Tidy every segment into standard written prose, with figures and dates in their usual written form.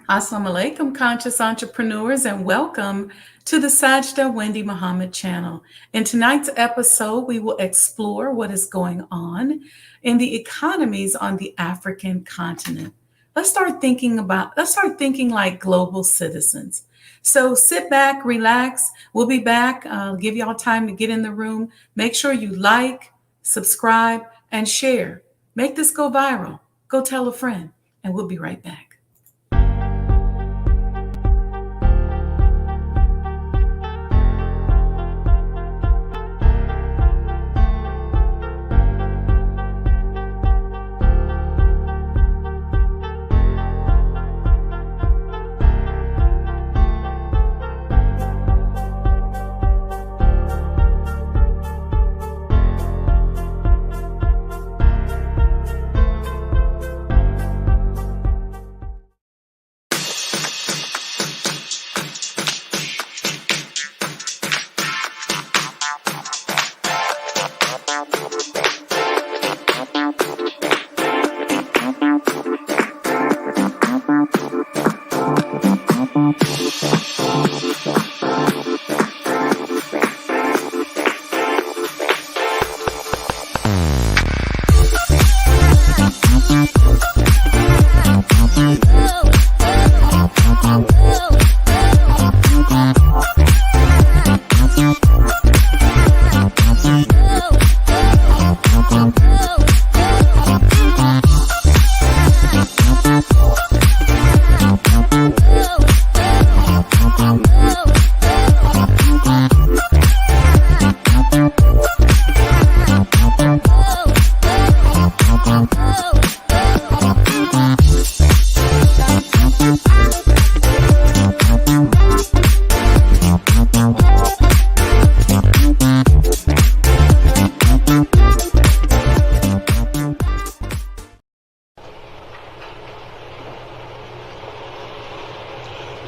Assalamu alaikum, conscious entrepreneurs, and welcome to the Sajdah Wendy Muhammad channel. In tonight's episode, we will explore what is going on in the economies on the African continent. Let's start thinking like global citizens. So sit back, relax. We'll be back. I'll give y'all time to get in the room. Make sure you like, subscribe, and share. Make this go viral. Go tell a friend, and we'll be right back.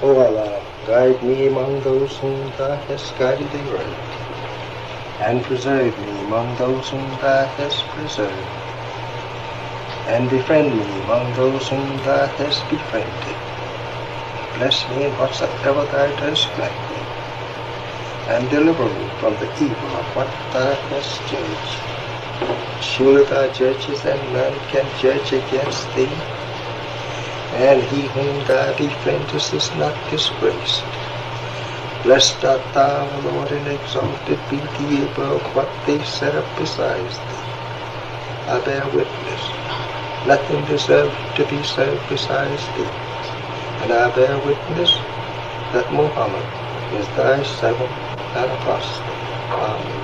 O Allah, guide me among those whom Thou hast guided aright, and preserve me among those whom Thou hast preserved, and befriend me among those whom Thou hast befriended. Bless me in whatsoever Thou dost grant me, and deliver me from the evil of what Thou hast judged. Surely Thou judgest, and none can judge against Thee, and he whom Thou befriendest is not disgraced. Blessed art Thou, O Lord, and exalted be Thee above what they set up besides Thee. I bear witness, nothing deserves to be served besides Thee, and I bear witness that Muhammad is Thy servant and apostle. Amen.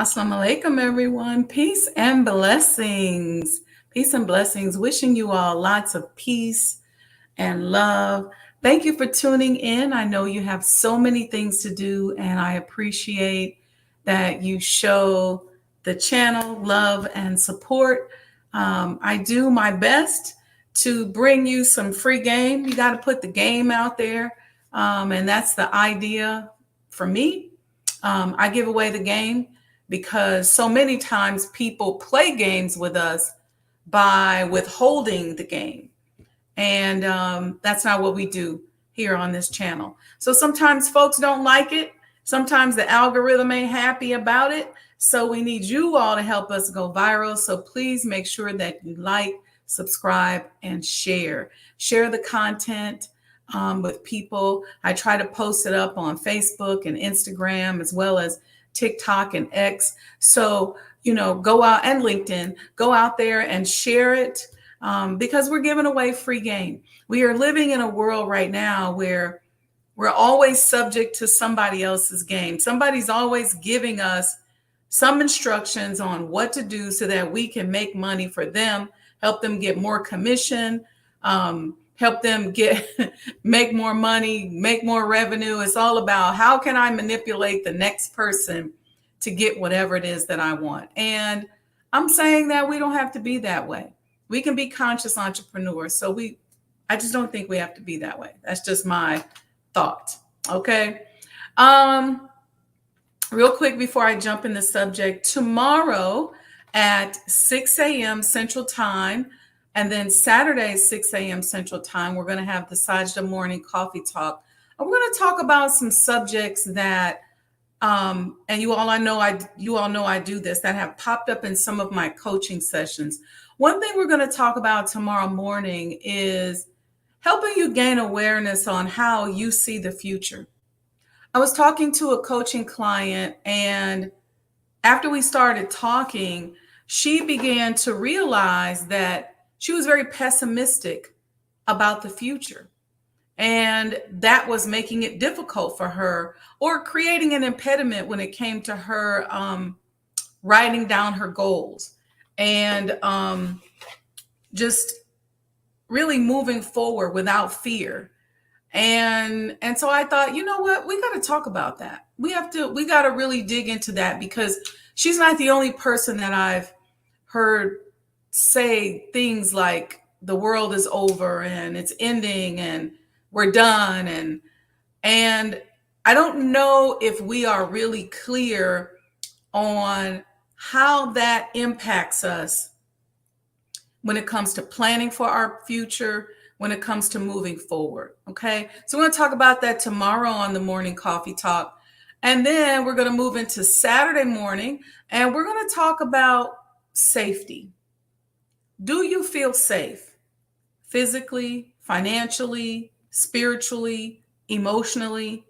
Assalamu alaikum, everyone. Peace and blessings. Peace and blessings. Wishing you all lots of peace and love. Thank you for tuning in. I know you have so many things to do, and I appreciate that you show the channel love and support. I do my best to bring you some free game. You got to put the game out there, and that's the idea for me. I give away the game because so many times people play games with us by withholding the game. And that's not what we do here on this channel. So sometimes folks don't like it. Sometimes the algorithm ain't happy about it. So we need you all to help us go viral. So please make sure that you like, subscribe, and share. Share the content with people. I try to post it up on Facebook and Instagram, as well as TikTok and X. So, go out, and LinkedIn, go out there and share it. Because we're giving away free game. We are living in a world right now where we're always subject to somebody else's game. Somebody's always giving us some instructions on what to do so that we can make money for them, help them get more commission, help them make more money, make more revenue. It's all about how can I manipulate the next person to get whatever it is that I want. And I'm saying that we don't have to be that way. We can be conscious entrepreneurs. So I just don't think we have to be that way. That's just my thought. Okay. Real quick before I jump in the subject, tomorrow at 6 a.m. Central Time, and then Saturday, 6 a.m. Central Time, we're going to have the Sajdah Morning Coffee Talk. And we're going to talk about some subjects that, and you all know I do this, that have popped up in some of my coaching sessions. One thing we're going to talk about tomorrow morning is helping you gain awareness on how you see the future. I was talking to a coaching client, and after we started talking, she began to realize that she was very pessimistic about the future. And that was making it difficult for her, or creating an impediment when it came to her writing down her goals and just really moving forward without fear. And so I thought, you know what, we got to talk about that. We got to really dig into that, because she's not the only person that I've heard say things like the world is over and it's ending and we're done. And I don't know if we are really clear on how that impacts us when it comes to planning for our future, when it comes to moving forward. Okay. So we're going to talk about that tomorrow on the Morning Coffee Talk. And then we're going to move into Saturday morning, and we're going to talk about safety. Do you feel safe physically, financially, spiritually, emotionally?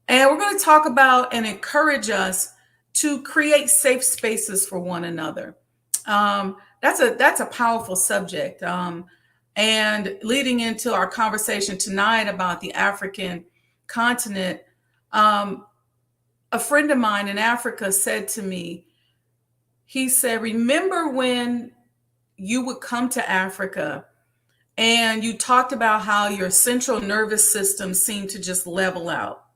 And we're going to talk about and encourage us to create safe spaces for one another. That's a powerful subject. And leading into our conversation tonight about the African continent, a friend of mine in Africa said to me, he said, remember when you would come to Africa and you talked about how your central nervous system seemed to just level out.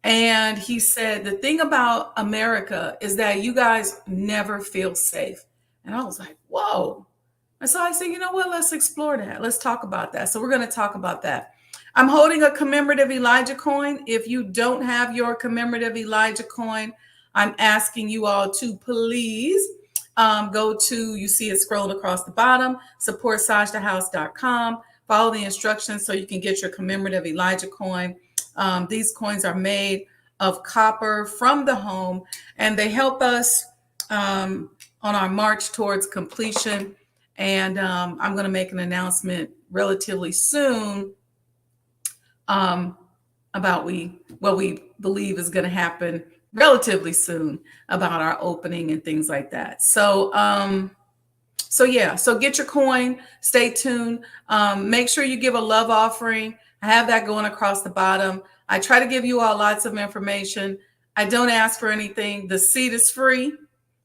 And he said, the thing about America is that you guys never feel safe. And I was like, whoa. And so I said, you know what, let's explore that. Let's talk about that. So we're going to talk about that. I'm holding a commemorative Elijah coin. If you don't have your commemorative Elijah coin, I'm asking you all to please go to, you see it scrolled across the bottom, supportsajdahhouse.com. Follow the instructions so you can get your commemorative Elijah coin. These coins are made of copper from the home, and they help us on our march towards completion. And I'm going to make an announcement relatively soon about what we believe is going to happen relatively soon about our opening and things like that. So get your coin, stay tuned. Make sure you give a love offering. I have that going across the bottom. I try to give you all lots of information. I don't ask for anything. The seat is free.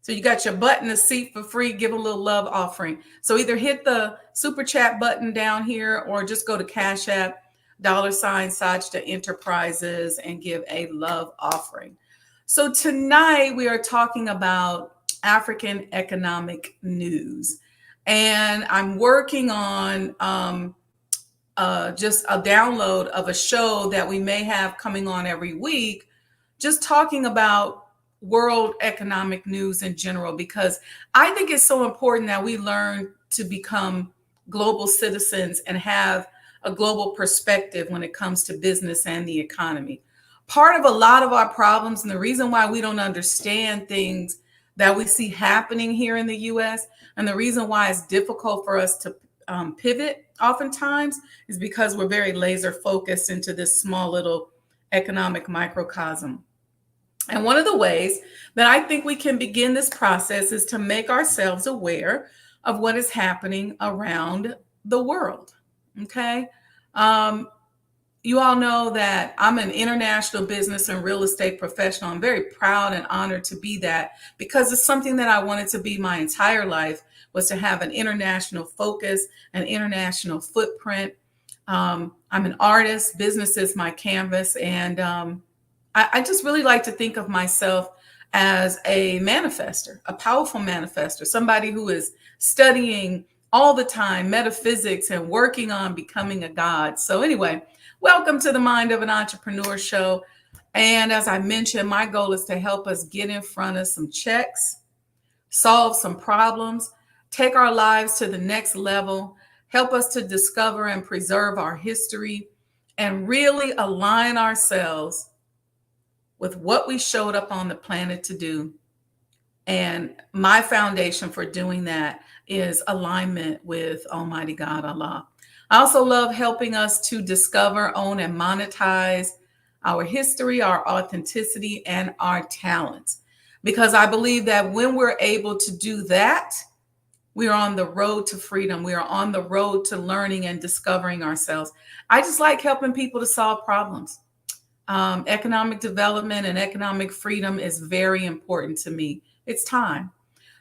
So you got your button, the seat for free. Give a little love offering. So either hit the super chat button down here or just go to Cash App, $ Sajdah Enterprises, and give a love offering. So tonight we are talking about African economic news. And I'm working on just a download of a show that we may have coming on every week, just talking about world economic news in general, because I think it's so important that we learn to become global citizens and have a global perspective when it comes to business and the economy. Part of a lot of our problems and the reason why we don't understand things that we see happening here in the US, and the reason why it's difficult for us to pivot oftentimes, is because we're very laser focused into this small little economic microcosm. And one of the ways that I think we can begin this process is to make ourselves aware of what is happening around the world. Okay. You all know that I'm an international business and real estate professional. I'm very proud and honored to be that, because it's something that I wanted to be my entire life, was to have an international focus, an international footprint. I'm an artist. Business is my canvas. And I just really like to think of myself as a manifester, a powerful manifester, somebody who is studying all the time metaphysics and working on becoming a god. So anyway, welcome to the Mind of an Entrepreneur show. And as I mentioned, my goal is to help us get in front of some checks, solve some problems, take our lives to the next level, help us to discover and preserve our history, and really align ourselves with what we showed up on the planet to do. And my foundation for doing that is alignment with Almighty God, Allah. I also love helping us to discover, own, and monetize our history, our authenticity, and our talents. Because I believe that when we're able to do that, we are on the road to freedom. We are on the road to learning and discovering ourselves. I just like helping people to solve problems. Economic development and economic freedom is very important to me. It's time.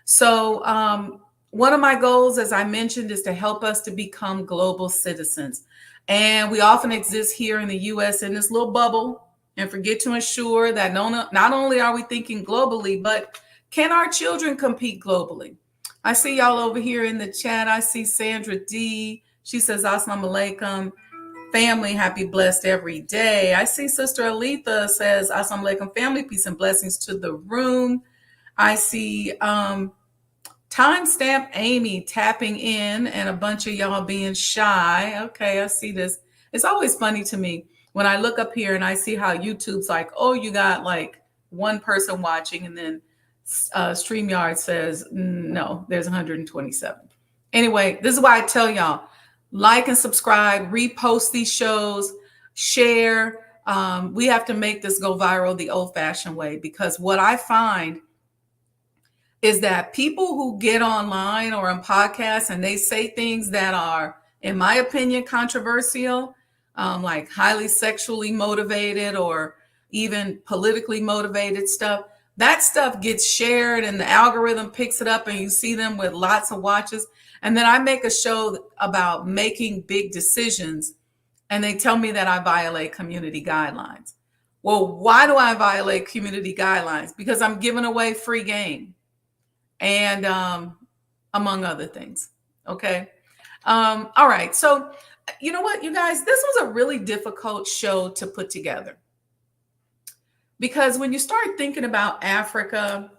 So one of my goals, as I mentioned, is to help us to become global citizens. And we often exist here in the US in this little bubble and forget to ensure that not only are we thinking globally, but can our children compete globally? I see y'all over here in the chat. I see Sandra D. She says, Assalamu alaikum. Family, happy, blessed every day. I see Sister Aletha says, Assalamu alaikum, family, peace and blessings to the room. I see Timestamp Amy tapping in and a bunch of y'all being shy. Okay, I see this. It's always funny to me when I look up here and I see how YouTube's like, oh, you got like one person watching, and then StreamYard says, no, there's 127. Anyway, this is why I tell y'all, like and subscribe, repost these shows, share. We have to make this go viral the old-fashioned way, because what I find is that people who get online or on podcasts and they say things that are, in my opinion, controversial, like highly sexually motivated or even politically motivated stuff, that stuff gets shared and the algorithm picks it up and you see them with lots of watches. And then I make a show about making big decisions and they tell me that I violate community guidelines. Well, why do I violate community guidelines? Because I'm giving away free game and among other things. Okay. All right. So you know what, you guys, this was a really difficult show to put together. Because when you start thinking about Africa,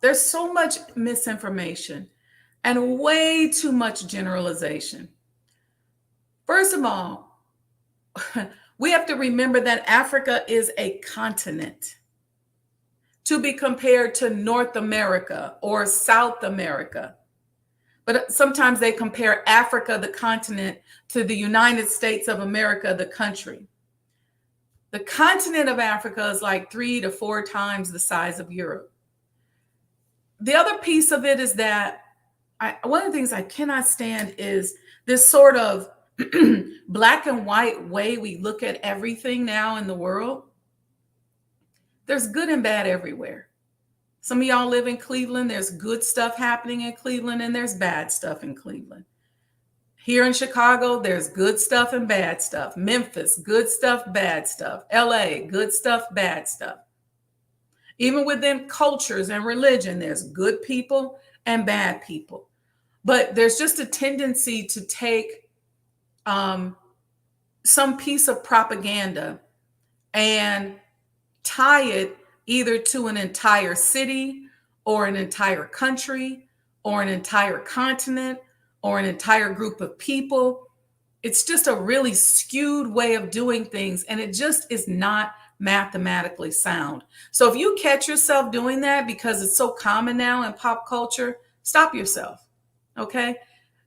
there's so much misinformation and way too much generalization. First of all, we have to remember that Africa is a continent, to be compared to North America or South America. But sometimes they compare Africa, the continent, to the United States of America, the country. The continent of Africa is like 3 to 4 times the size of Europe. The other piece of it is that one of the things I cannot stand is this sort of black and white way we look at everything now in the world. There's good and bad everywhere. Some of y'all live in Cleveland. There's good stuff happening in Cleveland, and there's bad stuff in Cleveland. Here in Chicago, there's good stuff and bad stuff. Memphis, good stuff, bad stuff. LA, good stuff, bad stuff. Even within cultures and religion, there's good people and bad people. But there's just a tendency to take some piece of propaganda and tie it either to an entire city or an entire country or an entire continent or an entire group of people. It's just a really skewed way of doing things, and it just is not mathematically sound. So if you catch yourself doing that because it's so common now in pop culture, stop yourself. Okay?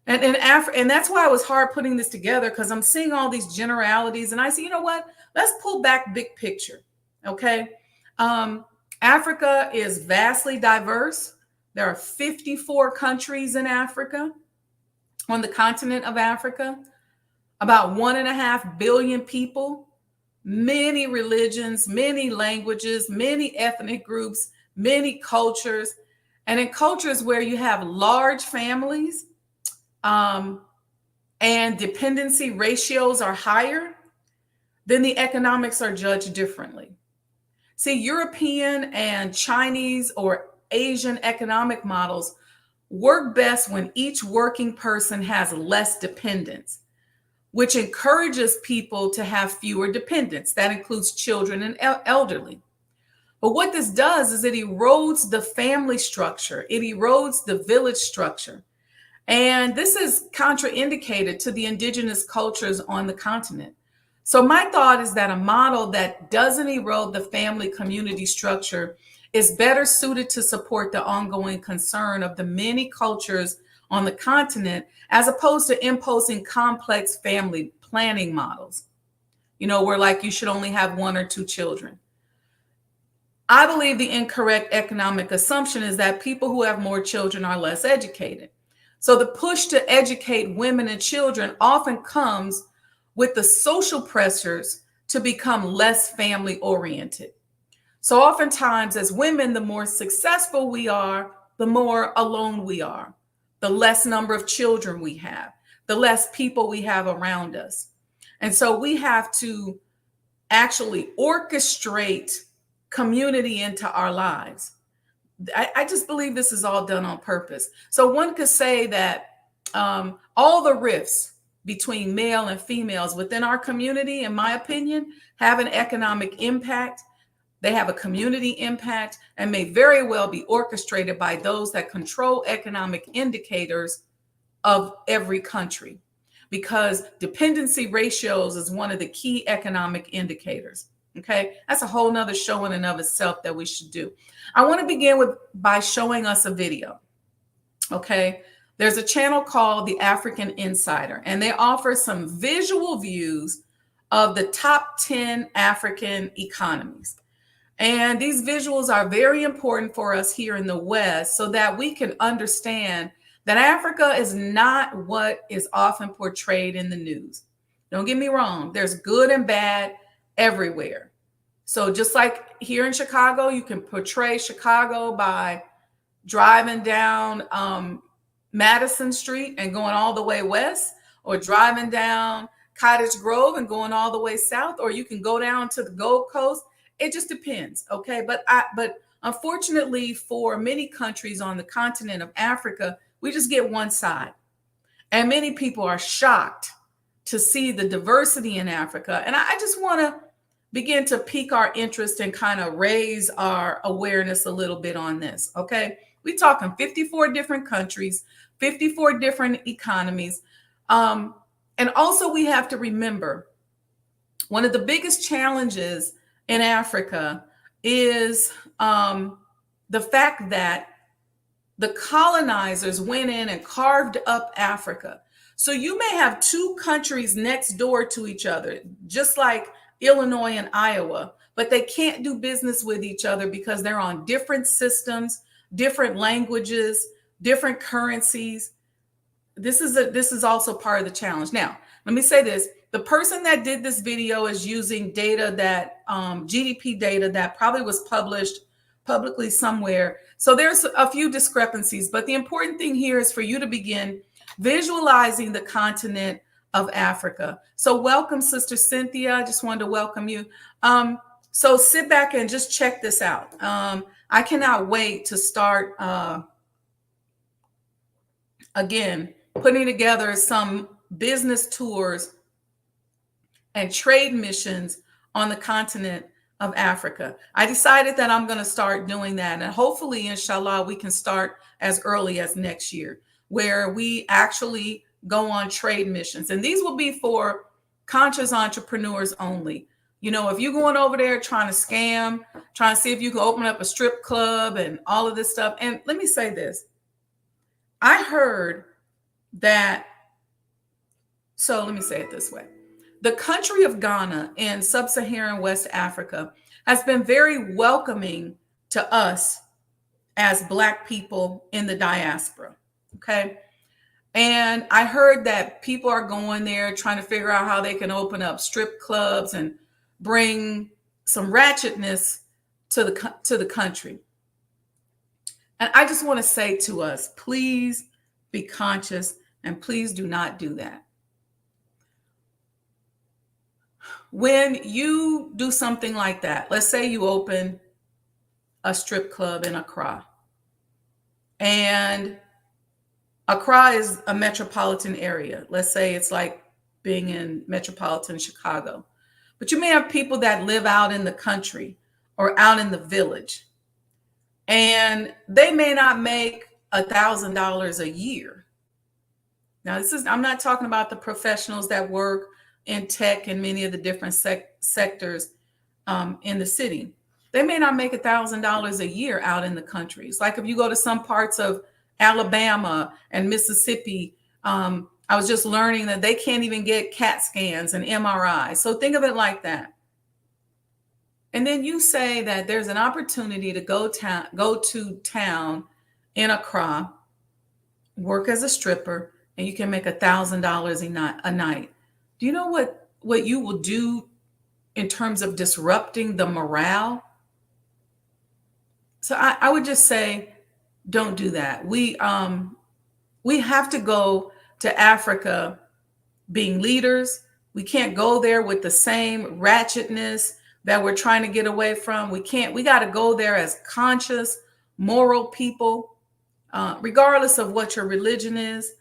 And that's why it was hard putting this together, because I'm seeing all these generalities and I say, you know what? Let's pull back big picture. Okay? Africa is vastly diverse. There are 54 countries in Africa, on the continent of Africa, about 1.5 billion people, many religions, many languages, many ethnic groups, many cultures. And in cultures where you have large families and dependency ratios are higher, then the economics are judged differently. See, European and Chinese or Asian economic models work best when each working person has less dependence, which encourages people to have fewer dependents. That includes children and elderly. But what this does is it erodes the family structure. It erodes the village structure. And this is contraindicated to the indigenous cultures on the continent. So my thought is that a model that doesn't erode the family community structure is better suited to support the ongoing concern of the many cultures on the continent, as opposed to imposing complex family planning models, where like you should only have 1 or 2 children. I believe the incorrect economic assumption is that people who have more children are less educated. So the push to educate women and children often comes with the social pressures to become less family oriented. So oftentimes as women, the more successful we are, the more alone we are, the less number of children we have, the less people we have around us. And so we have to actually orchestrate community into our lives. I just believe this is all done on purpose. So one could say that all the rifts between male and females within our community, in my opinion, have an economic impact. They have a community impact and may very well be orchestrated by those that control economic indicators of every country, because dependency ratios is one of the key economic indicators. Okay, that's a whole nother show in and of itself that we should do. I want to begin by showing us a video. Okay, there's a channel called The African Insider, and they offer some visual views of the top 10 African economies. And these visuals are very important for us here in the West so that we can understand that Africa is not what is often portrayed in the news. Don't get me wrong, there's good and bad everywhere. So just like here in Chicago, you can portray Chicago by driving down Madison Street and going all the way west, or driving down Cottage Grove and going all the way south, or you can go down to the Gold Coast. It just depends, okay? But unfortunately, for many countries on the continent of Africa, we just get one side. And many people are shocked to see the diversity in Africa. And I just want to begin to pique our interest and kind of raise our awareness a little bit on this, okay? We're talking 54 different countries, 54 different economies. And also we have to remember, one of the biggest challenges in Africa is the fact that the colonizers went in and carved up Africa. So you may have 2 countries next door to each other, just like Illinois and Iowa, but they can't do business with each other because they're on different systems, different languages, different currencies. This is also part of the challenge. Now, let me say this. The person that did this video is using data that GDP data that probably was published publicly somewhere. So there's a few discrepancies, but the important thing here is for you to begin visualizing the continent of Africa. So welcome, Sister Cynthia. I just wanted to welcome you. So sit back and just check this out. I cannot wait to start again putting together some business tours and trade missions on the continent of Africa. I decided that I'm going to start doing that. And hopefully, inshallah, we can start as early as next year, where we actually go on trade missions. And these will be for conscious entrepreneurs only. You know, if you're going over there trying to scam, trying to see if you can open up a strip club and all of this stuff. And let me say this. I heard that, so let me say it this way. The country of Ghana in sub-Saharan West Africa has been very welcoming to us as Black people in the diaspora, okay? And I heard that people are going there trying to figure out how they can open up strip clubs and bring some ratchetness to the country. And I just want to say to us, please be conscious and please do not do that. When you do something like that, let's say you open a strip club in Accra, and Accra is a metropolitan area. Let's say it's like being in metropolitan Chicago. But you may have people that live out in the country or out in the village, and they may not make $1,000 a year. Now, I'm not talking about the professionals that work in tech and many of the different sectors in the city. They may not make $1,000 a year out in the country. It's like if you go to some parts of Alabama and Mississippi, I was just learning that they can't even get CAT scans and MRIs. So think of it like that. And then you say that there's an opportunity to go to town in Accra, work as a stripper, and you can make $1,000 a night. Do you know what you will do in terms of disrupting the morale? So I would just say, don't do that. We have to go to Africa being leaders. We can't go there with the same ratchetness that we're trying to get away from. We got to go there as conscious, moral people, regardless of what your religion is.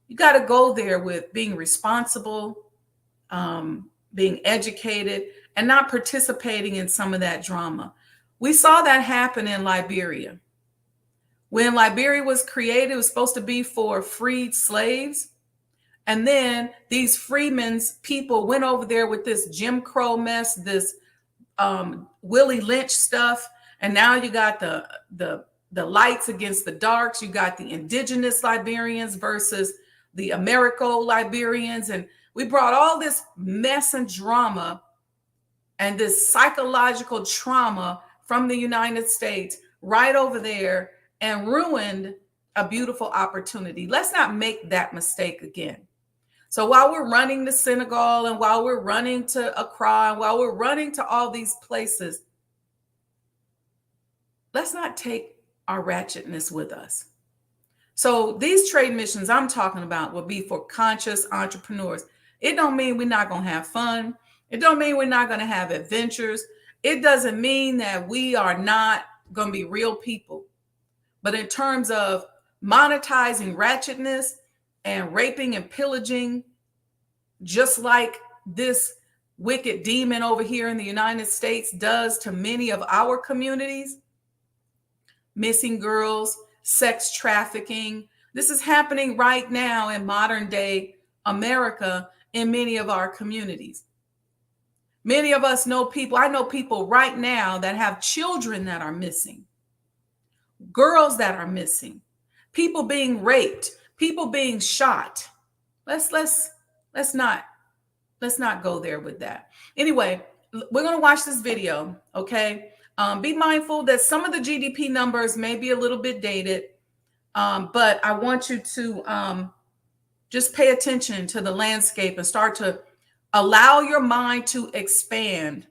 You got to go there with being responsible, being educated, and not participating in some of that drama. We saw that happen in Liberia. When Liberia was created, it was supposed to be for freed slaves. And then these freedmen's people went over there with this Jim Crow mess, this Willie Lynch stuff. And now you got the lights against the darks. You got the indigenous Liberians versus the Americo-Liberians. And we brought all this mess and drama and this psychological trauma from the United States right over there and ruined a beautiful opportunity. Let's not make that mistake again. So while we're running to Senegal and while we're running to Accra, and while we're running to all these places, let's not take our ratchetness with us. So these trade missions I'm talking about will be for conscious entrepreneurs. It don't mean we're not going to have fun. It don't mean we're not going to have adventures. It doesn't mean that we are not going to be real people. But in terms of monetizing ratchetness and raping and pillaging, just like this wicked demon over here in the United States does to many of our communities, missing girls, sex trafficking. This is happening right now in modern day America in many of our communities. Many of us know people, I know people right now that have children that are missing, girls that are missing, people being raped, people being shot. Let's not go there with that. Anyway, we're going to watch this video, okay? Be mindful that some of the GDP numbers may be a little bit dated, but I want you to just pay attention to the landscape and start to Allow your mind to expand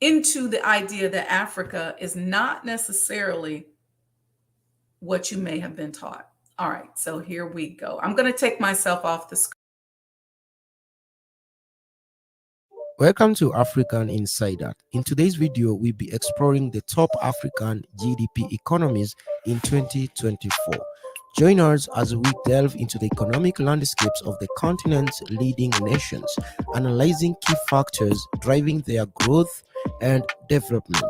into the idea that Africa is not necessarily what you may have been taught. All right, so here we go. I'm going to take myself off the screen. Welcome to African Insider. In today's video, we'll be exploring the top African GDP economies in 2024. Join us as we delve into the economic landscapes of the continent's leading nations, analyzing key factors driving their growth and development.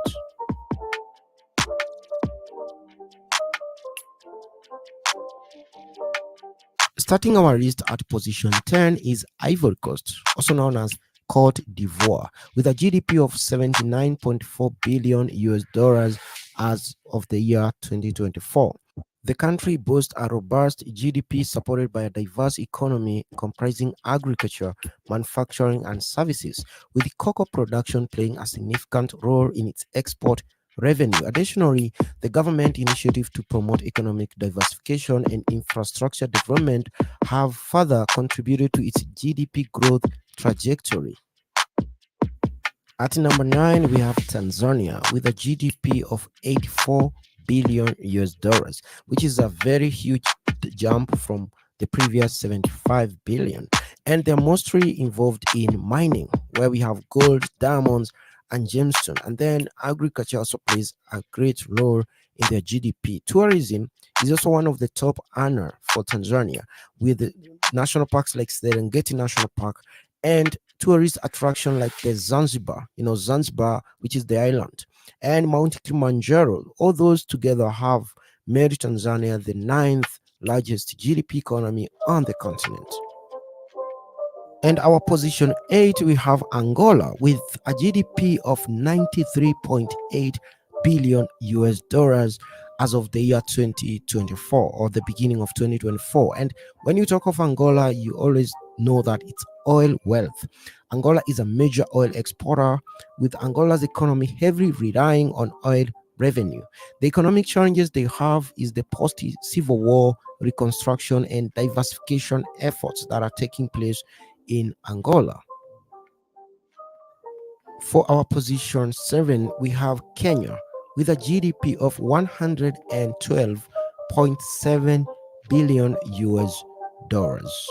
Starting our list at position 10 is Ivory Coast, also known as Cote d'Ivoire, with a GDP of 79.4 billion US dollars as of the year 2024. The country boasts a robust GDP supported by a diverse economy comprising agriculture, manufacturing, and services, with cocoa production playing a significant role in its export revenue. Additionally, the government initiative to promote economic diversification and infrastructure development have further contributed to its GDP growth trajectory. At number 9, we have Tanzania with a GDP of 84 billion US dollars, which is a very huge jump from the previous 75 billion. And they're mostly involved in mining, where we have gold, diamonds, and gemstone. And then agriculture also plays a great role in their GDP. Tourism is also one of the top earner for Tanzania, with the national parks like Serengeti National Park and tourist attraction like the Zanzibar, Zanzibar, which is the island, and Mount Kilimanjaro. All those together have made Tanzania the 9th largest GDP economy on the continent. And our position 8, we have Angola with a GDP of 93.8 billion US dollars as of the year 2024 or the beginning of 2024. And when you talk of Angola, you always know that it's oil wealth. Angola is a major oil exporter, with Angola's economy heavily relying on oil revenue. The economic challenges they have is the post-civil war reconstruction and diversification efforts that are taking place in Angola. For our position 7, we have Kenya with a GDP of 112.7 billion US dollars.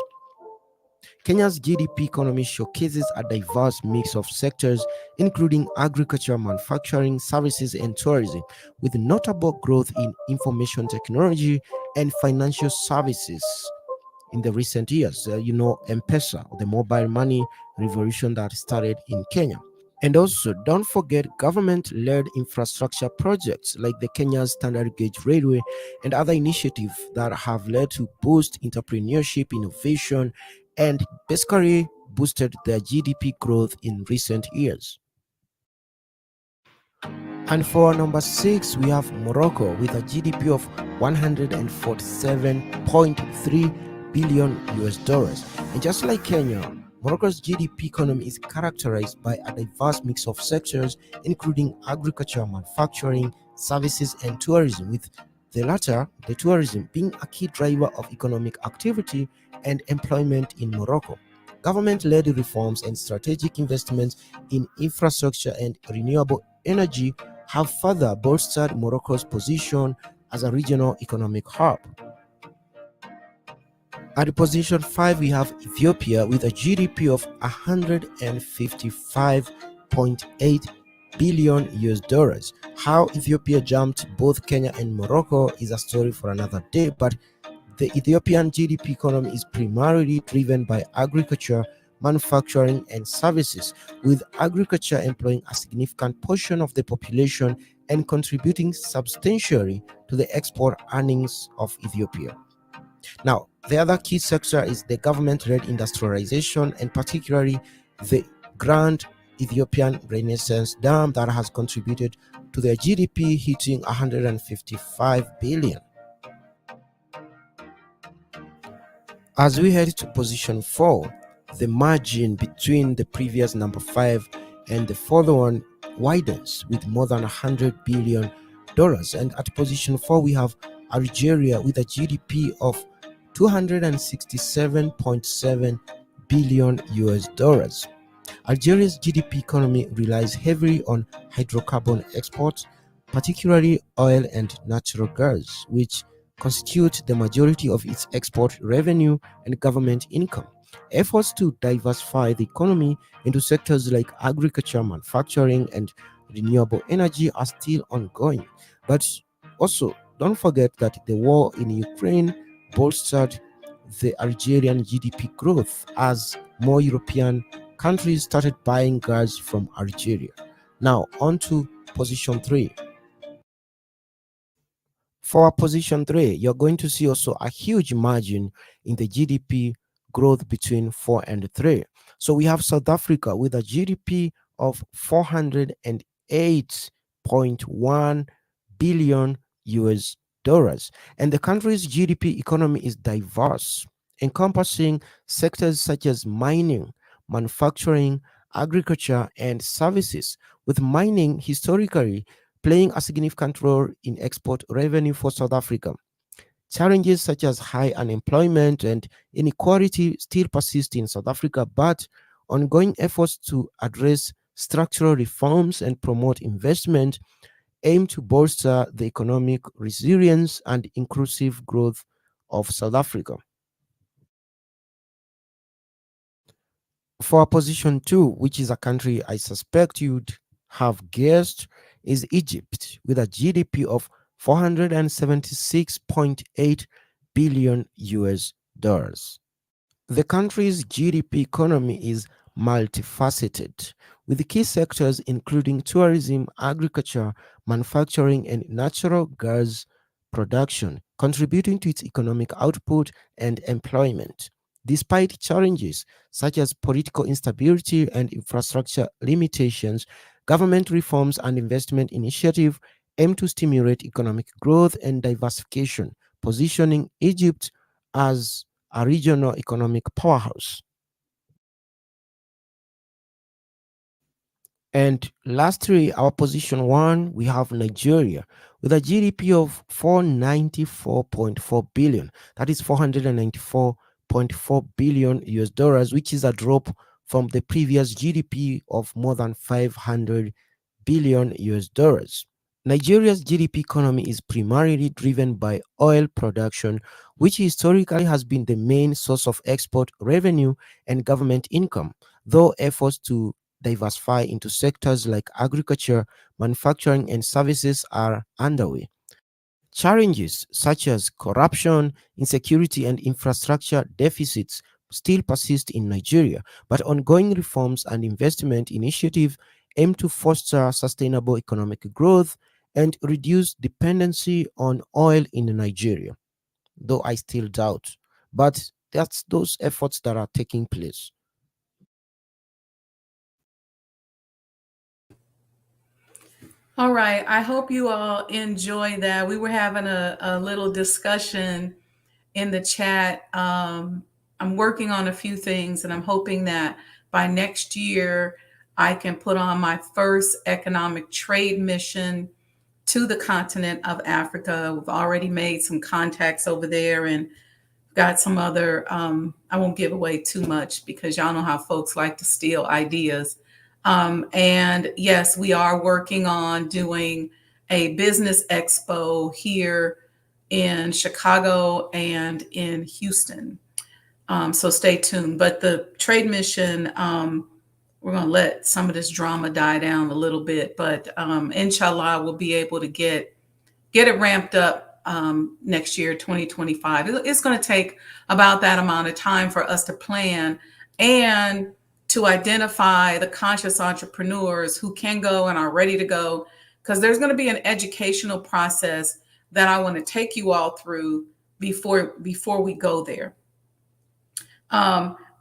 Kenya's GDP economy showcases a diverse mix of sectors, including agriculture, manufacturing, services, and tourism, with notable growth in information technology and financial services in the recent years. M-Pesa, the mobile money revolution that started in Kenya. And also, don't forget government-led infrastructure projects like the Kenya's Standard Gauge Railway and other initiatives that have led to boost entrepreneurship, innovation, and basically boosted their GDP growth in recent years. And for number 6, we have Morocco with a GDP of 147.3 billion US dollars. And just like Kenya, Morocco's GDP economy is characterized by a diverse mix of sectors, including agriculture, manufacturing, services, and tourism, with the latter, the tourism, being a key driver of economic activity and employment in Morocco. Government-led reforms and strategic investments in infrastructure and renewable energy have further bolstered Morocco's position as a regional economic hub. At position 5, we have Ethiopia with a GDP of 155.8 billion US dollars. How Ethiopia jumped both Kenya and Morocco is a story for another day, but the Ethiopian GDP economy is primarily driven by agriculture, manufacturing, and services, with agriculture employing a significant portion of the population and contributing substantially to the export earnings of Ethiopia. Now, the other key sector is the government-led industrialization, and particularly the Grand Ethiopian Renaissance Dam that has contributed to their GDP hitting 155 billion. As we head to position 4, the margin between the previous number 5 and the further one widens with more than $100 billion. And at position 4, we have Algeria with a GDP of $267.7 billion US dollars. Algeria's GDP economy relies heavily on hydrocarbon exports, particularly oil and natural gas, which constitute the majority of its export revenue and government income. Efforts to diversify the economy into sectors like agriculture, manufacturing, and renewable energy are still ongoing. But also, don't forget that the war in Ukraine bolstered the Algerian GDP growth as more European countries started buying gas from Algeria. Now, on to position 3. For position 3, you're going to see also a huge margin in the GDP growth between 4 and 3. So we have South Africa with a GDP of 408.1 billion US dollars. And the country's GDP economy is diverse, encompassing sectors such as mining, manufacturing, agriculture, and services, with mining historically playing a significant role in export revenue for South Africa. Challenges such as high unemployment and inequality still persist in South Africa, but ongoing efforts to address structural reforms and promote investment aim to bolster the economic resilience and inclusive growth of South Africa. For position 2, which is a country I suspect you'd have guessed, is Egypt with a GDP of 476.8 billion US dollars. The country's GDP economy is multifaceted, with key sectors including tourism, agriculture, manufacturing, and natural gas production contributing to its economic output and employment. Despite challenges such as political instability and infrastructure limitations, government reforms and investment initiatives aim to stimulate economic growth and diversification, positioning Egypt as a regional economic powerhouse. And lastly, our position 1, we have Nigeria with a GDP of 494.4 billion. That is 494.4 billion US dollars, which is a drop from the previous GDP of more than 500 billion US dollars. Nigeria's GDP economy is primarily driven by oil production, which historically has been the main source of export revenue and government income, though efforts to diversify into sectors like agriculture, manufacturing, and services are underway. Challenges such as corruption, insecurity, and infrastructure deficits still persist in Nigeria, but ongoing reforms and investment initiatives aim to foster sustainable economic growth and reduce dependency on oil in Nigeria, though I still doubt. But that's those efforts that are taking place. All right. I hope you all enjoy that. We were having a little discussion in the chat. I'm working on a few things and I'm hoping that by next year I can put on my first economic trade mission to the continent of Africa. We've already made some contacts over there and got some other, I won't give away too much because y'all know how folks like to steal ideas. And yes, we are working on doing a business expo here in Chicago and in Houston. So stay tuned. But the trade mission, we're going to let some of this drama die down a little bit. But inshallah, we'll be able to get it ramped up next year, 2025. It's going to take about that amount of time for us to plan and to identify the conscious entrepreneurs who can go and are ready to go, because there's going to be an educational process that I want to take you all through before we go there.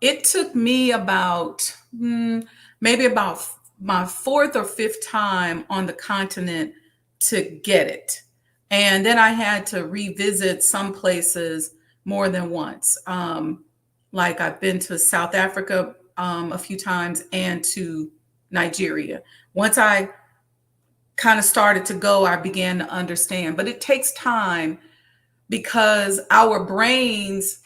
It took me about maybe about my fourth or fifth time on the continent to get it. And then I had to revisit some places more than once. Like I've been to South Africa a few times and to Nigeria. Once I kind of started to go, I began to understand. But it takes time because our brains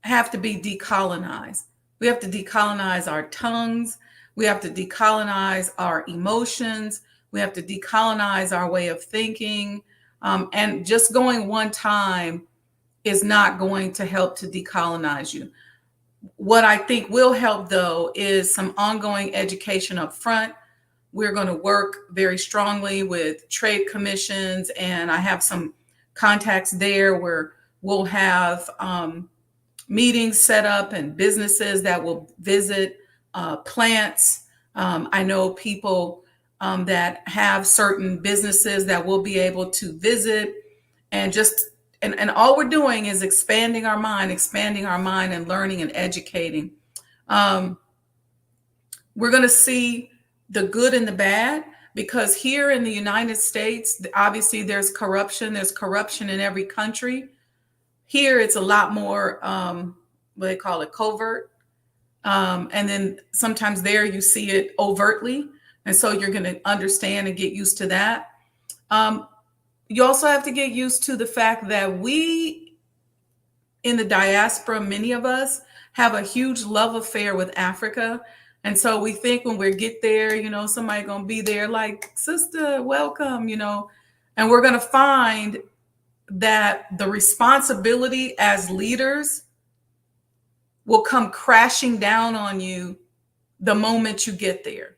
have to be decolonized. We have to decolonize our tongues. We have to decolonize our emotions. We have to decolonize our way of thinking. And just going one time is not going to help to decolonize you. What I think will help, though, is some ongoing education up front. We're going to work very strongly with trade commissions, and I have some contacts there where we'll have meetings set up and businesses that will visit plants. I know people that have certain businesses that will be able to visit, and and all we're doing is expanding our mind and learning and educating. We're going to see the good and the bad, because here in the United States, obviously there's corruption. There's corruption in every country. Here it's a lot more, what they call it, covert. And then sometimes there you see it overtly. And so you're going to understand and get used to that. You also have to get used to the fact that we in the diaspora, many of us have a huge love affair with Africa. And so we think when we get there, somebody going to be there like, sister, welcome, and we're going to find that the responsibility as leaders will come crashing down on you the moment you get there.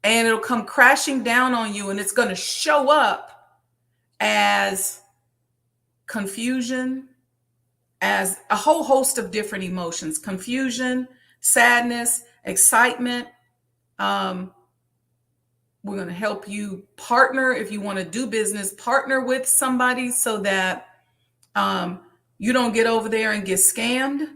And it'll come crashing down on you, and it's going to show up as confusion, as a whole host of different emotions: confusion, sadness, excitement. We're going to help you partner. If you want to do business, partner with somebody so that you don't get over there and get scammed.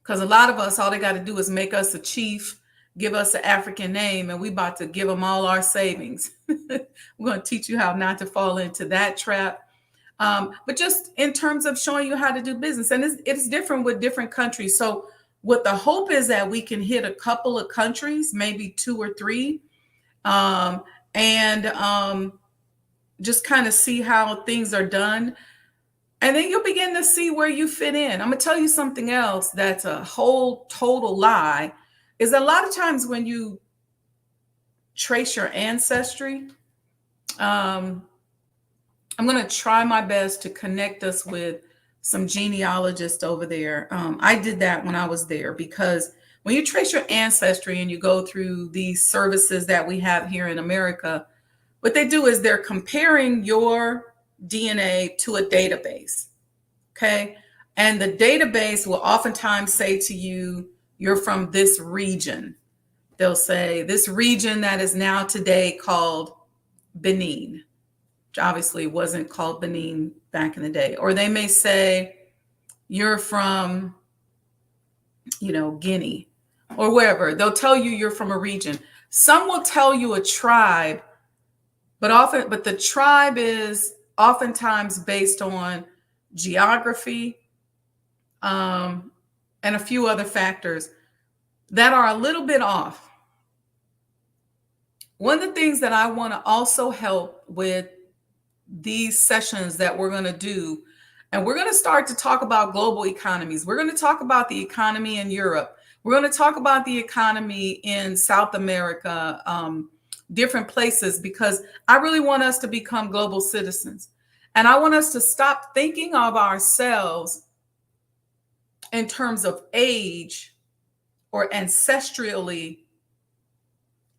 Because a lot of us, all they got to do is make us a chief, give us an African name, and we about to give them all our savings. We're going to teach you how not to fall into that trap. But just in terms of showing you how to do business, and it's different with different countries. So what the hope is that we can hit a couple of countries, maybe 2 or 3, and just kind of see how things are done. And then you'll begin to see where you fit in. I'm going to tell you something else that's a whole total lie, is a lot of times when you trace your ancestry, I'm going to try my best to connect us with some genealogists over there. I did that when I was there, because when you trace your ancestry and you go through these services that we have here in America, what they do is they're comparing your DNA to a database. Okay. And the database will oftentimes say to you, you're from this region. They'll say this region that is now today called Benin, which obviously wasn't called Benin back in the day. Or they may say you're from, Guinea or wherever. They'll tell you you're from a region. Some will tell you a tribe, but the tribe is oftentimes based on geography, and a few other factors that are a little bit off. One of the things that I want to also help with these sessions that we're going to do, and we're going to start to talk about global economies. We're going to talk about the economy in Europe. We're going to talk about the economy in South America, different places, because I really want us to become global citizens. And I want us to stop thinking of ourselves in terms of age or ancestrally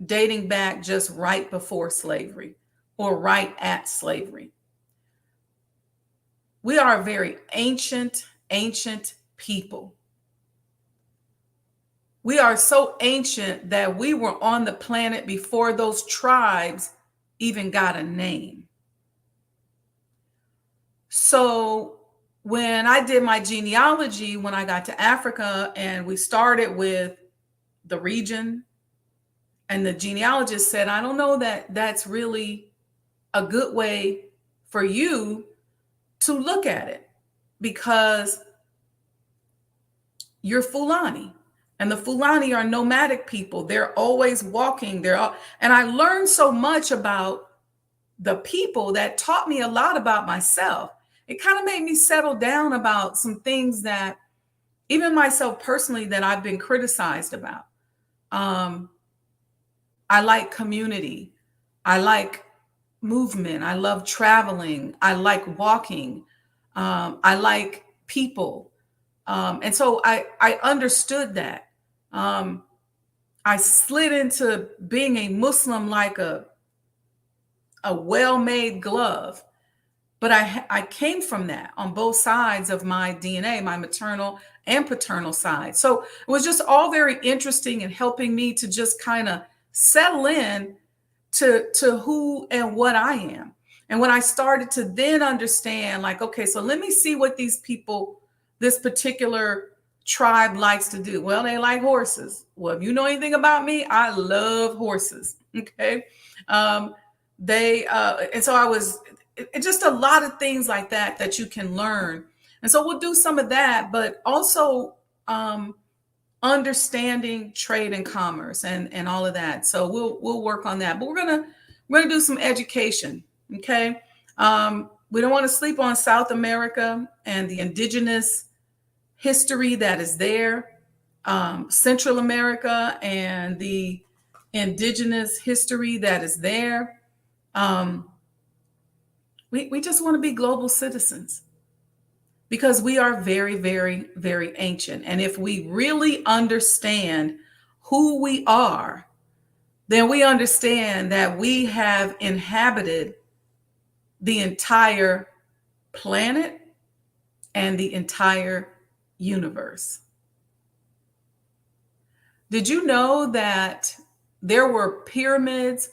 dating back just right before slavery or right at slavery. We are a very ancient people. We are so ancient that we were on the planet before those tribes even got a name. So when I did my genealogy, when I got to Africa, and we started with the region, and the genealogist said, I don't know that that's really a good way for you to look at it, because you're Fulani, and the Fulani are nomadic people. They're always walking. And I learned so much about the people that taught me a lot about myself. it kind of made me settle down about some things that even myself personally that I've been criticized about. Um, I like community. I like movement. I love traveling. I like walking. I like people. And so I understood that. Um, I slid into being a Muslim like a well-made glove. But I came from that on both sides of my DNA, my maternal and paternal side. So it was just all very interesting and helping me to just kind of settle in to who and what I am. And when I started to then understand, like, okay, so let me see what these people, this particular tribe likes to do. Well, they like horses. Well, if you know anything about me, I love horses. Okay. Um, and so I was just a lot of things like that that you can learn. And so we'll do some of that, but also understanding trade and commerce and all of that. So we'll work on that. But we're gonna do some education. Okay. We don't want to sleep on South America and the indigenous history that is there, Central America and the indigenous history that is there. We just want to be global citizens because we are very, very, very ancient. And if we really understand who we are, then we understand that we have inhabited the entire planet and the entire universe. Did you know that there were pyramids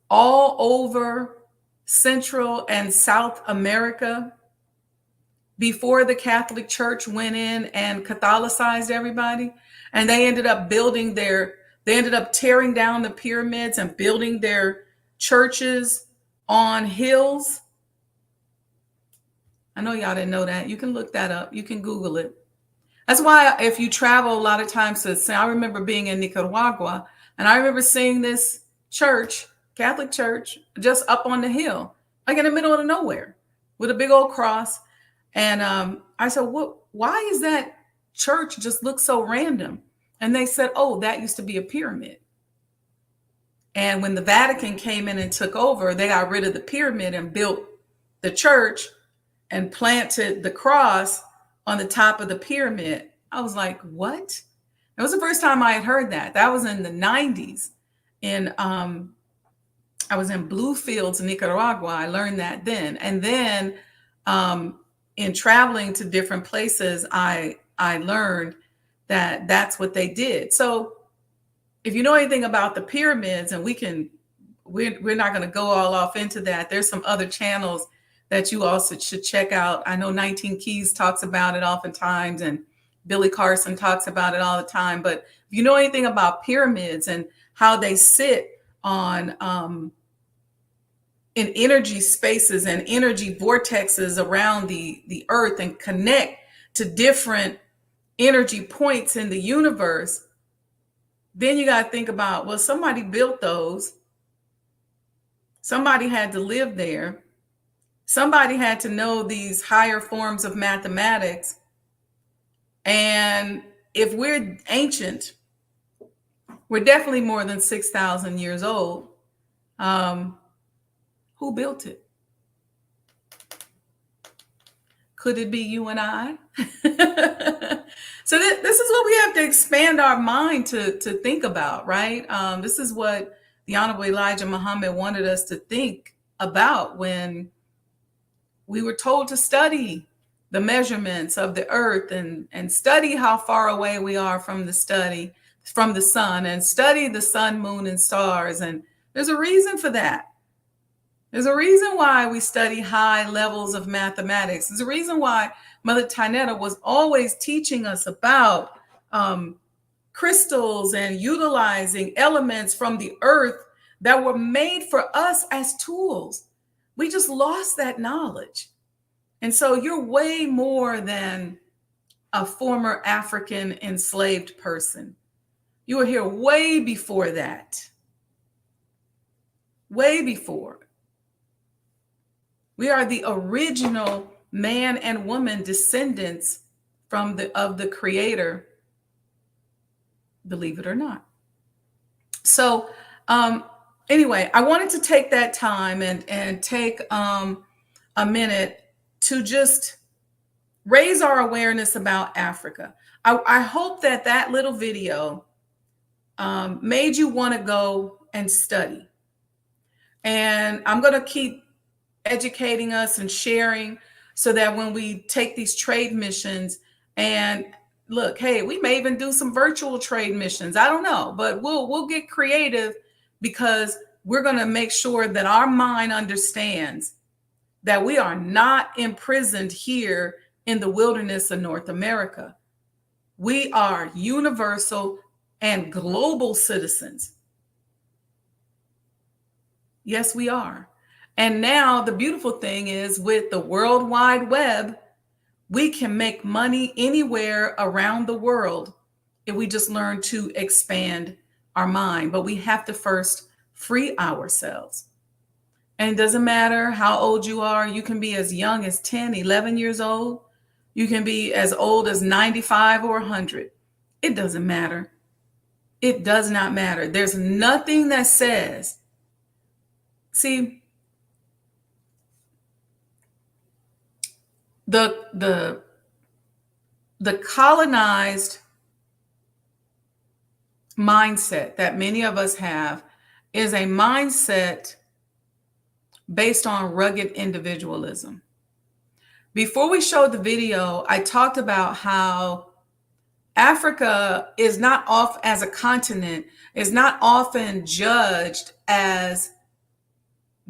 all over Central and South America before the Catholic Church went in and Catholicized everybody? And they ended up tearing down the pyramids and building their churches on hills. I know y'all didn't know that. You can look that up. You can Google it. That's why if you travel a lot of times to, I remember being in Nicaragua and I remember seeing this church, Catholic church, just up on the hill, like in the middle of nowhere with a big old cross. And I said, why is that church just look so random? And they said, oh, that used to be a pyramid. And when the Vatican came in and took over, they got rid of the pyramid and built the church and planted the cross on the top of the pyramid. I was like, what? It was the first time I had heard that. That was in the 90s. I was in Bluefields, Nicaragua. I learned that then. And then in traveling to different places, I learned that that's what they did. So if you know anything about the pyramids, and we're not going to go all off into that. There's some other channels that you also should check out. I know 19 Keys talks about it oftentimes, and Billy Carson talks about it all the time. But if you know anything about pyramids and how they sit on in energy spaces and energy vortexes around the earth and connect to different energy points in the universe, then you got to think about, well, somebody built those. Somebody had to live there. Somebody had to know these higher forms of mathematics. And if we're ancient, we're definitely more than 6,000 years old. Who built it? Could it be you and I? So this is what we have to expand our mind to think about, right? This is what the Honorable Elijah Muhammad wanted us to think about when we were told to study the measurements of the earth and study how far away we are from the sun, and study the sun, moon, and stars. And there's a reason for that. There's a reason why we study high levels of mathematics. There's a reason why Mother Tynetta was always teaching us about crystals and utilizing elements from the earth that were made for us as tools. We just lost that knowledge. And so you're way more than a former African enslaved person. You were here way before that. Way before. We are the original man and woman, descendants of the Creator, believe it or not. So anyway, I wanted to take that time and take a minute to just raise our awareness about Africa. I hope that little video made you want to go and study. And I'm going to keep educating us and sharing so that when we take these trade missions, and look, hey, we may even do some virtual trade missions. I don't know, but we'll get creative, because we're going to make sure that our mind understands that we are not imprisoned here in the wilderness of North America. We are universal and global citizens. Yes, we are. And now the beautiful thing is, with the World Wide Web, we can make money anywhere around the world if we just learn to expand our mind. But we have to first free ourselves. And it doesn't matter how old you are. You can be as young as 10, 11 years old. You can be as old as 95 or 100. It doesn't matter. It does not matter. There's nothing that says, see, the colonized mindset that many of us have is a mindset based on rugged individualism. Before we showed the video, I talked about how Africa is not off as a continent, is not often judged as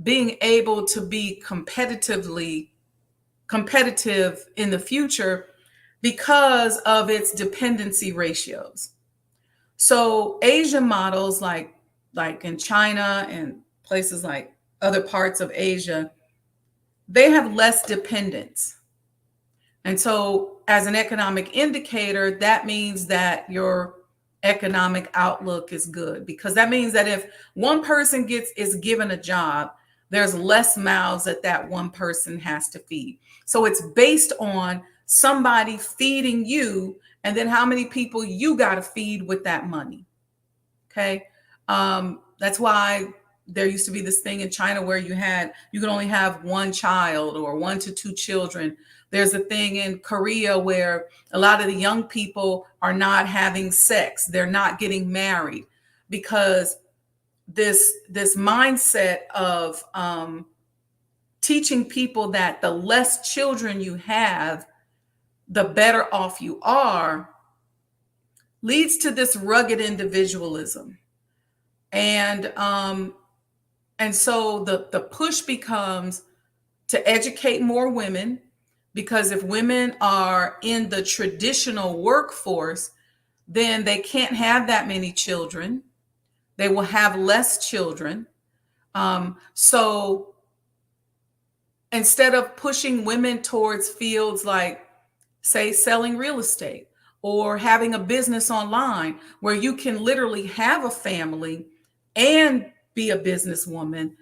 being able to be competitive in the future because of its dependency ratios. So Asian models like in China and places like other parts of Asia, they have less dependence. And so as an economic indicator, that means that your economic outlook is good, because that means that if one person is given a job, there's less mouths that one person has to feed. So it's based on somebody feeding you, and then how many people you got to feed with that money. Okay. That's why there used to be this thing in China where you could only have one child or 1 to 2 children. There's a thing in Korea where a lot of the young people are not having sex. They're not getting married because this mindset of teaching people that the less children you have, the better off you are, leads to this rugged individualism. And so the push becomes to educate more women, because if women are in the traditional workforce, then they can't have that many children. They will have less children. So instead of pushing women towards fields like, say, selling real estate or having a business online where you can literally have a family and be a businesswoman,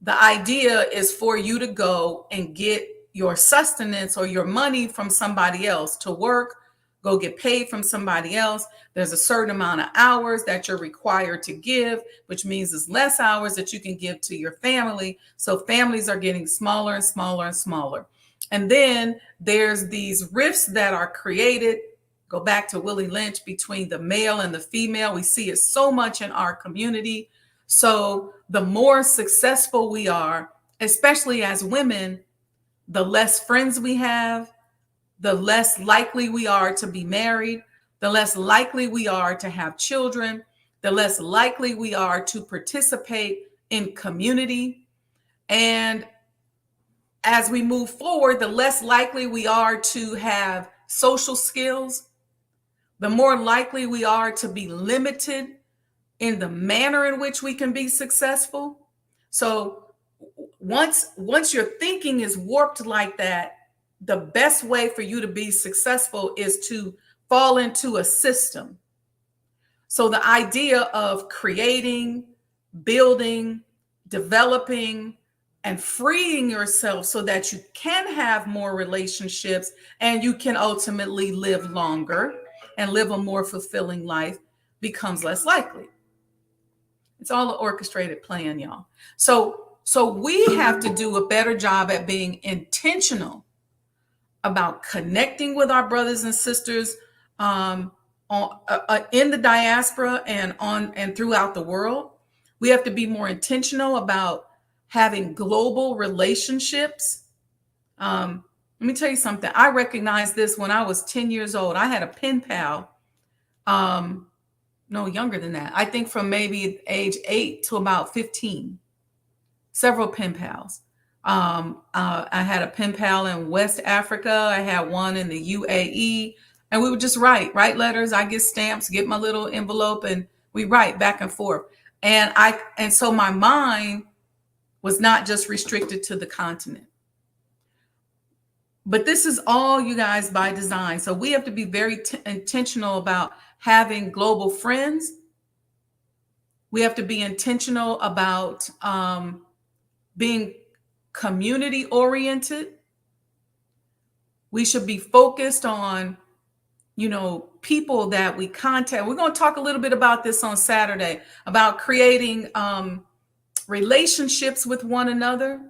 the idea is for you to go and get your sustenance or your money from somebody else, to work, go get paid from somebody else. There's a certain amount of hours that you're required to give, which means there's less hours that you can give to your family. So families are getting smaller and smaller and smaller. And then there's these rifts that are created. Go back to Willie Lynch, between the male and the female. We see it so much in our community. So the more successful we are, especially as women, the less friends we have, the less likely we are to be married, the less likely we are to have children, the less likely we are to participate in community. And as we move forward, the less likely we are to have social skills, the more likely we are to be limited in the manner in which we can be successful. So once your thinking is warped like that, the best way for you to be successful is to fall into a system. So the idea of creating, building, developing, and freeing yourself so that you can have more relationships and you can ultimately live longer and live a more fulfilling life becomes less likely. It's all an orchestrated plan, y'all. So we have to do a better job at being intentional about connecting with our brothers and sisters in the diaspora and throughout the world. We have to be more intentional about having global relationships. Let me tell you something. I recognized this when I was 10 years old. I had a pen pal, no, younger than that. I think from maybe age 8 to about 15. Several pen pals. I had a pen pal in West Africa. I had one in the UAE, and we would just write letters. I get stamps, get my little envelope, and we write back and forth. And so my mind was not just restricted to the continent. But this is all, you guys, by design. So we have to be very intentional about having global friends. We have to be intentional about being community oriented. We should be focused on, people that we contact. We're going to talk a little bit about this on Saturday, about creating relationships with one another,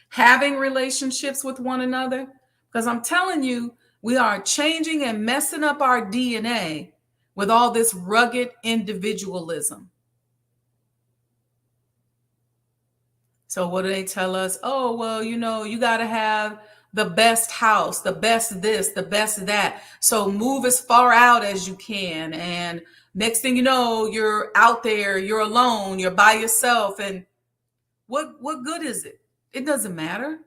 having relationships with one another, because I'm telling you, we are changing and messing up our DNA with all this rugged individualism. So what do they tell us? Oh, well, you got to have the best house, the best this, the best that. So move as far out as you can. And next thing you know, you're out there, you're alone, you're by yourself. And what good is it? It doesn't matter.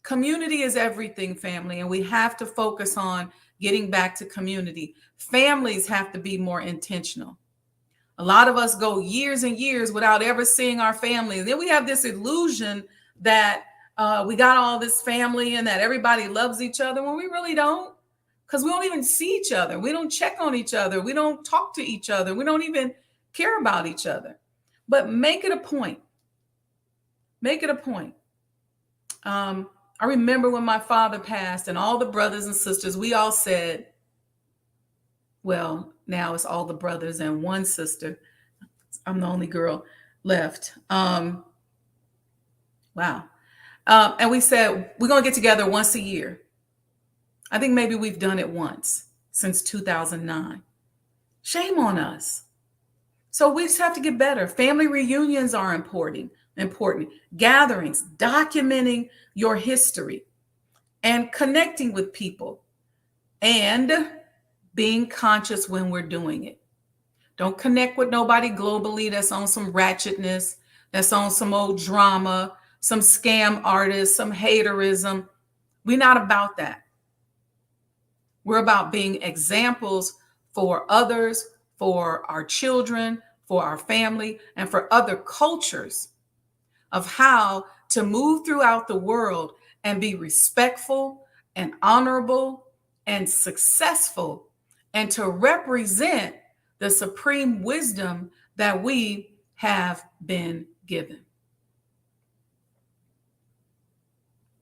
Community is everything, family. And we have to focus on getting back to community. Families have to be more intentional. A lot of us go years and years without ever seeing our family. Then we have this illusion that we got all this family and that everybody loves each other when we really don't, because we don't even see each other. We don't check on each other. We don't talk to each other. We don't even care about each other. But make it a point. Make it a point. I remember when my father passed and all the brothers and sisters, we all said, well, now it's all the brothers and one sister. I'm the only girl left. Wow. And we said, we're going to get together once a year. I think maybe we've done it once since 2009. Shame on us. So we just have to get better. Family reunions are important. Gatherings, documenting your history and connecting with people and being conscious when we're doing it. Don't connect with nobody globally that's on some ratchetness, that's on some old drama, some scam artists, some haterism. We're not about that. We're about being examples for others, for our children, for our family, and for other cultures of how to move throughout the world and be respectful and honorable and successful, and to represent the supreme wisdom that we have been given.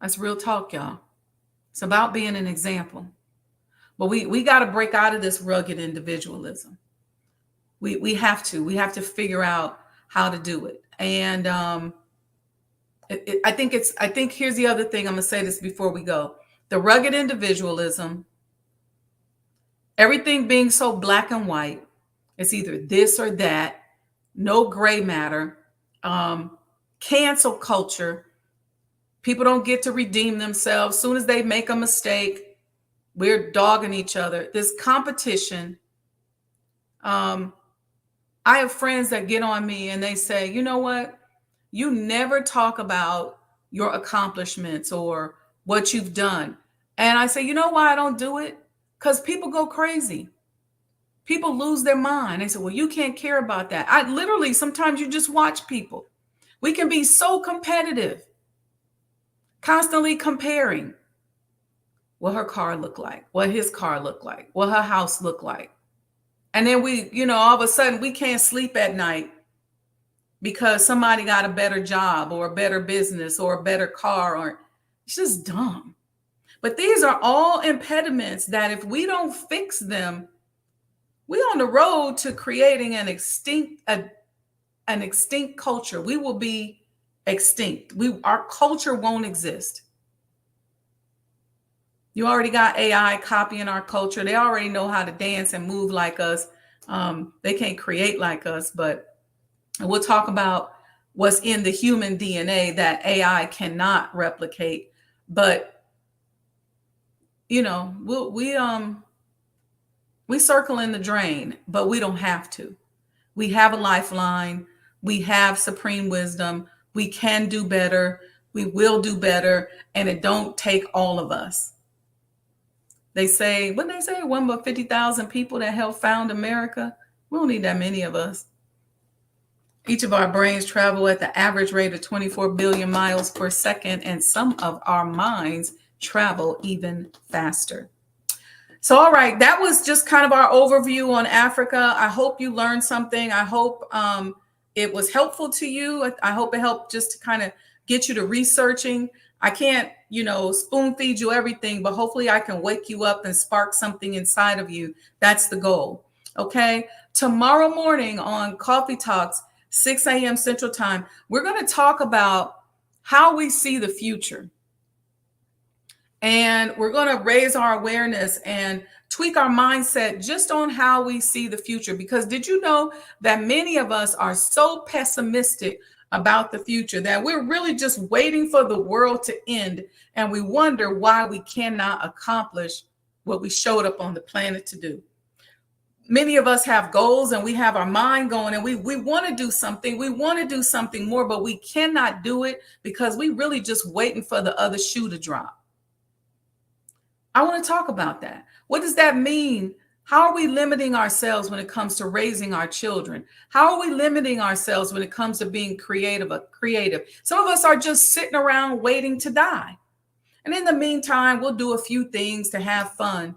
That's real talk, y'all. It's about being an example. But we got to break out of this rugged individualism. We have to figure out how to do it. And I think here's the other thing. I'm going to say this before we go. The rugged individualism, everything being so black and white, it's either this or that, no gray matter, cancel culture. People don't get to redeem themselves. As soon as they make a mistake, we're dogging each other. This competition. I have friends that get on me and they say, you know what? You never talk about your accomplishments or what you've done. And I say, you know why I don't do it? Because people go crazy. People lose their mind. They say, well, you can't care about that. I literally, sometimes you just watch people. We can be so competitive, constantly comparing what her car looked like, what his car looked like, what her house looked like. And then we, all of a sudden we can't sleep at night because somebody got a better job or a better business or a better car, or it's just dumb. But these are all impediments that if we don't fix them, we're on the road to creating an extinct culture. We will be extinct. Our culture won't exist. You already got AI copying our culture. They already know how to dance and move like us. They can't create like us, but we'll talk about what's in the human DNA that AI cannot replicate. But you know, we circle in the drain, but we don't have to. We have a lifeline. We have supreme wisdom. We can do better. We will do better. And it don't take all of us. They say, what they say, one but 50,000 people that helped found America. We don't need that many of us. Each of our brains travel at the average rate of 24 billion miles per second, and some of our minds travel even faster. So, all right, that was just kind of our overview on Africa. I hope you learned something. I hope it was helpful to you. I hope it helped just to kind of get you to researching. I can't, spoon feed you everything, but hopefully I can wake you up and spark something inside of you. That's the goal. Okay. Tomorrow morning on Coffee Talks, 6 a.m. Central Time, we're going to talk about how we see the future. And we're going to raise our awareness and tweak our mindset just on how we see the future. Because did you know that many of us are so pessimistic about the future that we're really just waiting for the world to end, and we wonder why we cannot accomplish what we showed up on the planet to do. Many of us have goals and we have our mind going, and we want to do something. We want to do something more, but we cannot do it because we really just waiting for the other shoe to drop. I want to talk about that. What does that mean? How are we limiting ourselves when it comes to raising our children? How are we limiting ourselves when it comes to being creative? Some of us are just sitting around waiting to die. And in the meantime, we'll do a few things to have fun.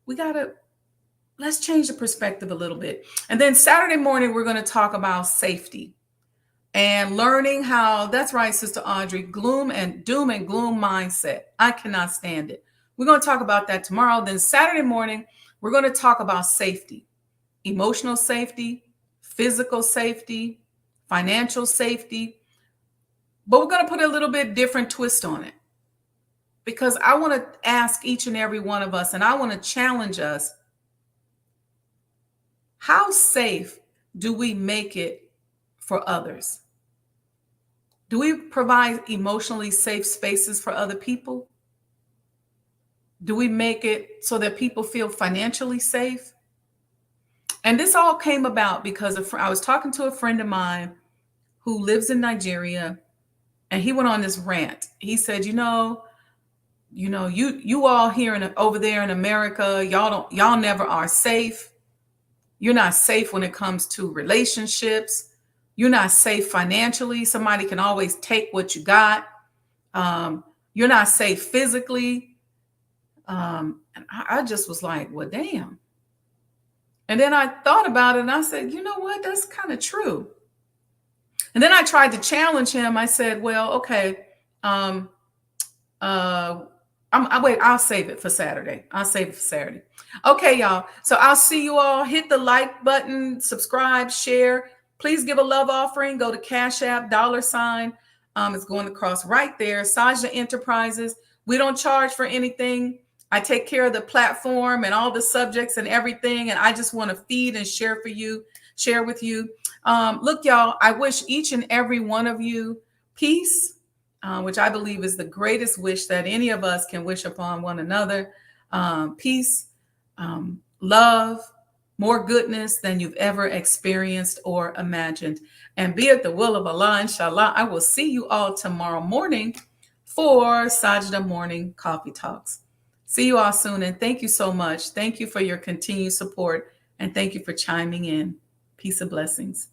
Let's change the perspective a little bit. And then Saturday morning, we're going to talk about safety and learning how, that's right, Sister Audrey, doom and gloom mindset. I cannot stand it. We're going to talk about that tomorrow. Then Saturday morning, we're going to talk about safety, emotional safety, physical safety, financial safety. But we're going to put a little bit different twist on it, because I want to ask each and every one of us, and I want to challenge us, how safe do we make it for others? Do we provide emotionally safe spaces for other people? Do we make it so that people feel financially safe? And this all came about because I was talking to a friend of mine who lives in Nigeria, and he went on this rant. He said, you all here over there in America, y'all never are safe. You're not safe when it comes to relationships. You're not safe financially. Somebody can always take what you got. You're not safe physically. And I just was like, well, damn. And then I thought about it and I said, you know what? That's kind of true. And then I tried to challenge him. I said, well, okay. I'll save it for Saturday. Okay, y'all. So I'll see you all. Hit the like button, subscribe, share. Please give a love offering. Go to Cash App, $. It's going across right there. Sajdah Enterprises. We don't charge for anything. I take care of the platform and all the subjects and everything. And I just want to feed and share with you. Look, y'all, I wish each and every one of you peace, which I believe is the greatest wish that any of us can wish upon one another. Peace, love, more goodness than you've ever experienced or imagined. And be it the will of Allah, inshallah, I will see you all tomorrow morning for Sajdah Morning Coffee Talks. See you all soon. And thank you so much. Thank you for your continued support. And thank you for chiming in. Peace and blessings.